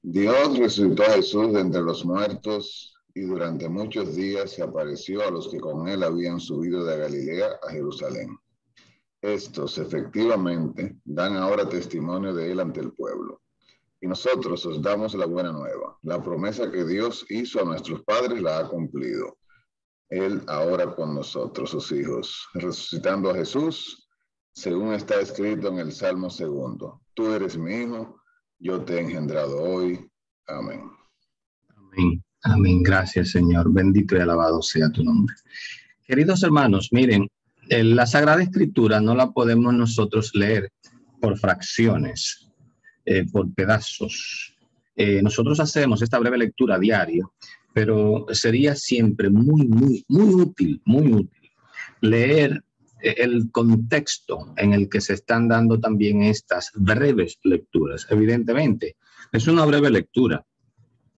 Dios resucitó a Jesús de entre los muertos y durante muchos días se apareció a los que con él habían subido de Galilea a Jerusalén. Estos efectivamente dan ahora testimonio de él ante el pueblo. Y nosotros os damos la buena nueva. La promesa que Dios hizo a nuestros padres la ha cumplido. Él ahora con nosotros, sus hijos, resucitando a Jesús, según está escrito en el Salmo 2. Tú eres mi hijo, yo te he engendrado hoy. Amén. Amén. Amén. Gracias, Señor. Bendito y alabado sea tu nombre. Queridos hermanos, miren, la Sagrada Escritura no la podemos nosotros leer por fracciones, por pedazos. Nosotros hacemos esta breve lectura a diario, pero sería siempre muy útil leer el contexto en el que se están dando también estas breves lecturas. Evidentemente, es una breve lectura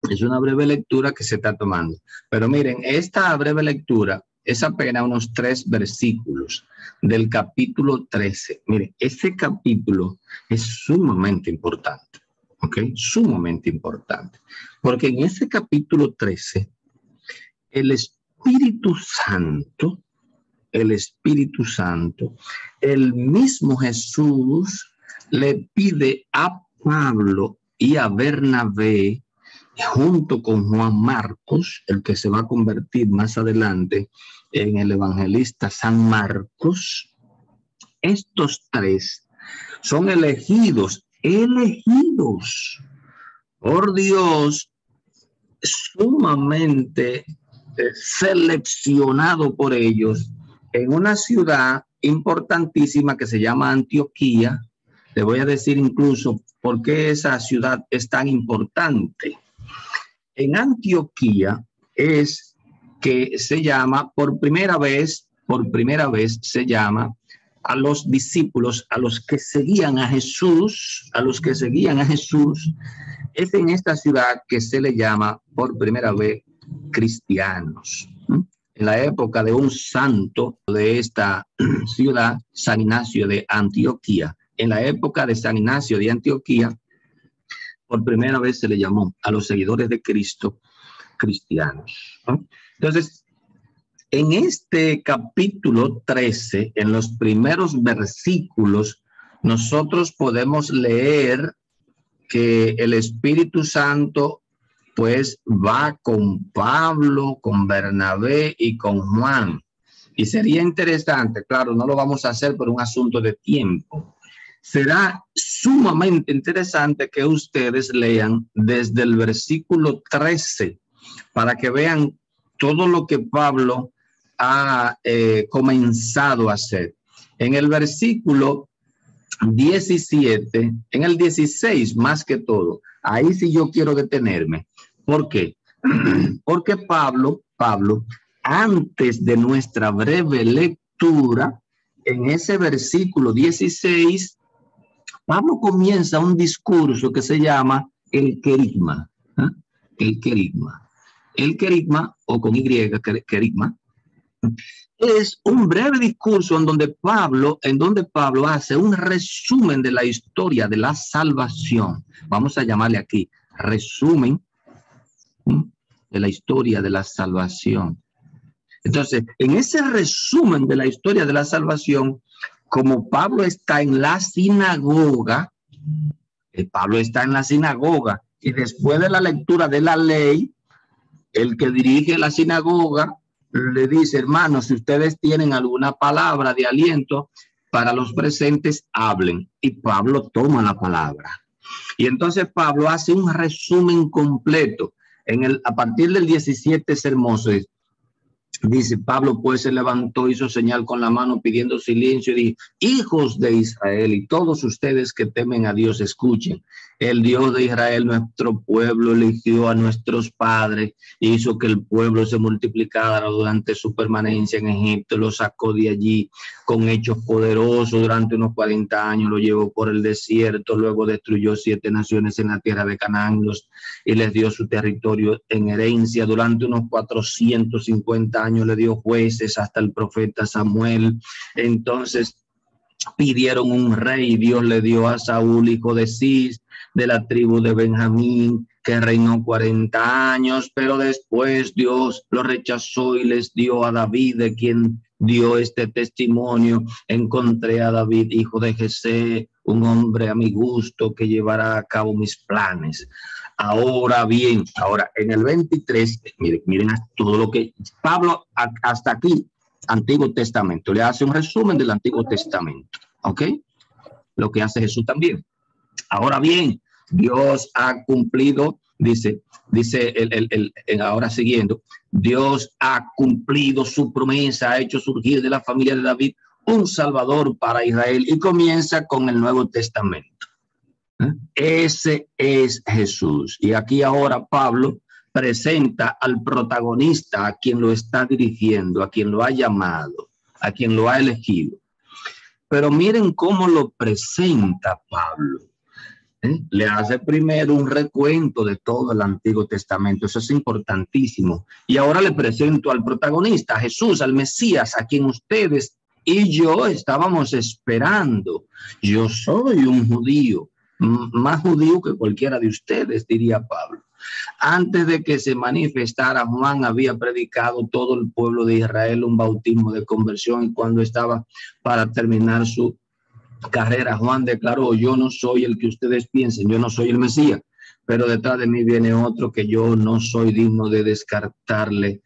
que se está tomando. Pero miren, esta breve lectura es apenas unos 3 versículos del capítulo 13. Miren, ese capítulo es sumamente importante, ¿ok? Sumamente importante. Porque en ese capítulo 13, el Espíritu Santo, el mismo Jesús le pide a Pablo y a Bernabé, junto con Juan Marcos, el que se va a convertir más adelante en el evangelista San Marcos. Estos 3 son elegidos por Dios, sumamente seleccionado por ellos, en una ciudad importantísima que se llama Antioquía. Le voy a decir incluso por qué esa ciudad es tan importante. En Antioquía es que se llama por primera vez se llama a los discípulos, a los que seguían a Jesús, es en esta ciudad que se le llama por primera vez cristianos. En la época de un santo de esta ciudad, San Ignacio de Antioquía, en la época de San Ignacio de Antioquía, por primera vez se le llamó a los seguidores de Cristo cristianos. Entonces, en este capítulo 13, en los primeros versículos, nosotros podemos leer que el Espíritu Santo pues va con Pablo, con Bernabé y con Juan. Y sería interesante, claro, no lo vamos a hacer por un asunto de tiempo. Será sumamente interesante que ustedes lean desde el versículo 13 para que vean todo lo que Pablo ha comenzado a hacer. En el versículo 17, en el 16 más que todo, ahí sí yo quiero detenerme. ¿Por qué? Porque Pablo, antes de nuestra breve lectura, en ese versículo 16, Pablo comienza un discurso que se llama el querigma. El querigma, o con Y, querigma, es un breve discurso en donde Pablo hace un resumen de la historia de la salvación. Vamos a llamarle aquí resumen de la historia de la salvación. Entonces, en ese resumen de la historia de la salvación, como Pablo está en la sinagoga, y después de la lectura de la ley, el que dirige la sinagoga le dice: hermanos, si ustedes tienen alguna palabra de aliento para los presentes, hablen. Y Pablo toma la palabra. Y entonces Pablo hace un resumen completo. A partir del 17 es hermoso. Dice Pablo, pues se levantó, hizo señal con la mano pidiendo silencio y dijo: hijos de Israel y todos ustedes que temen a Dios, escuchen. El Dios de Israel, nuestro pueblo, eligió a nuestros padres, hizo que el pueblo se multiplicara durante su permanencia en Egipto, lo sacó de allí con hechos poderosos durante unos 40 años, lo llevó por el desierto, luego destruyó 7 naciones en la tierra de Canaán y les dio su territorio en herencia. Durante unos 450 años le dio jueces hasta el profeta Samuel. Entonces pidieron un rey, Dios le dio a Saúl, hijo de Cis, de la tribu de Benjamín, que reinó 40 años, pero después Dios lo rechazó y les dio a David, de quien dio este testimonio: encontré a David, hijo de Jesé, un hombre a mi gusto que llevará a cabo mis planes. Ahora bien, ahora en el 23, miren todo lo que Pablo hasta aquí, Antiguo Testamento, le hace un resumen del Antiguo Testamento, ¿ok? Lo que hace Jesús también. Ahora bien, Dios ha cumplido, dice ahora siguiendo, Dios ha cumplido su promesa, ha hecho surgir de la familia de David un Salvador para Israel, y comienza con el Nuevo Testamento. Ese es Jesús. Y aquí ahora Pablo presenta al protagonista, a quien lo está dirigiendo, a quien lo ha llamado, a quien lo ha elegido. Pero miren cómo lo presenta Pablo. Le hace primero un recuento de todo el Antiguo Testamento. Eso es importantísimo. Y ahora le presento al protagonista, a Jesús, al Mesías, a quien ustedes y yo estábamos esperando. Yo soy un judío, más judío que cualquiera de ustedes, diría Pablo. Antes de que se manifestara, Juan había predicado todo el pueblo de Israel un bautismo de conversión, y cuando estaba para terminar su carrera, Juan declaró: yo no soy el que ustedes piensen, yo no soy el Mesías, pero detrás de mí viene otro que yo no soy digno de desatarle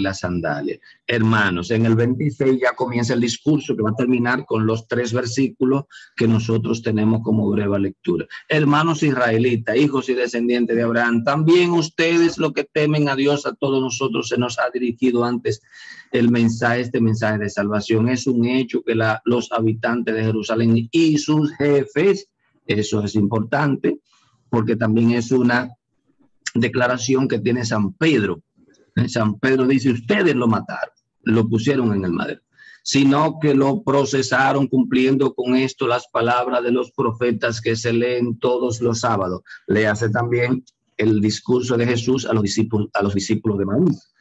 las sandalias. Hermanos, en el 26 ya comienza el discurso que va a terminar con los 3 versículos que nosotros tenemos como breve lectura. Hermanos israelitas, hijos y descendientes de Abraham, también ustedes, los que temen a Dios, a todos nosotros se nos ha dirigido antes este mensaje de salvación. Es un hecho que los habitantes de Jerusalén y sus jefes, eso es importante, porque también es una declaración que tiene San Pedro. San Pedro dice: ustedes lo mataron, lo pusieron en el madero, sino que lo procesaron, cumpliendo con esto las palabras de los profetas que se leen todos los sábados. Le hace también el discurso de Jesús a los discípulos de Maús.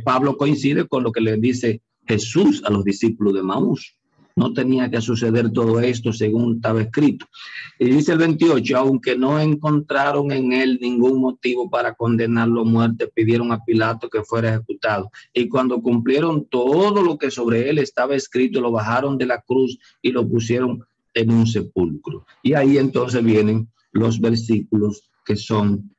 Pablo coincide con lo que le dice Jesús a los discípulos de Maús. No tenía que suceder todo esto según estaba escrito. Y dice el 28, aunque no encontraron en él ningún motivo para condenarlo a muerte, pidieron a Pilato que fuera ejecutado. Y cuando cumplieron todo lo que sobre él estaba escrito, lo bajaron de la cruz y lo pusieron en un sepulcro. Y ahí entonces vienen los versículos que son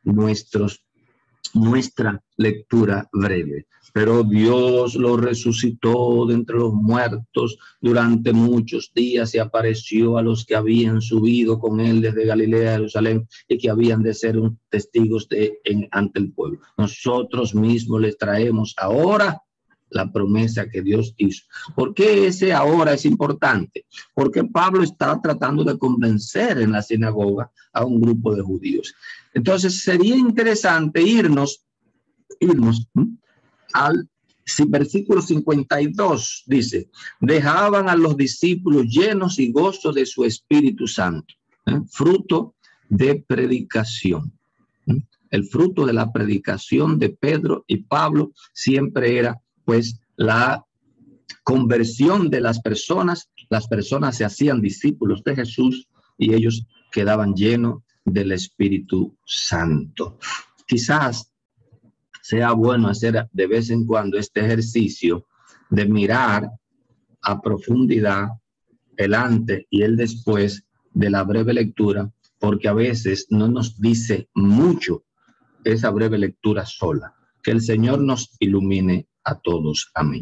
nuestra lectura breve. Pero Dios lo resucitó de entre los muertos durante muchos días y apareció a los que habían subido con él desde Galilea a Jerusalén y que habían de ser testigos ante el pueblo. Nosotros mismos les traemos ahora la promesa que Dios hizo. ¿Por qué ese ahora es importante? Porque Pablo está tratando de convencer en la sinagoga a un grupo de judíos. Entonces sería interesante irnos al versículo 52. Dice: dejaban a los discípulos llenos y gozo de su Espíritu Santo, fruto de predicación. El fruto de la predicación de Pedro y Pablo siempre era pues la conversión de las personas se hacían discípulos de Jesús y ellos quedaban llenos del Espíritu Santo. Quizás sea bueno hacer de vez en cuando este ejercicio de mirar a profundidad el antes y el después de la breve lectura, porque a veces no nos dice mucho esa breve lectura sola. Que el Señor nos ilumine a todos. Amén.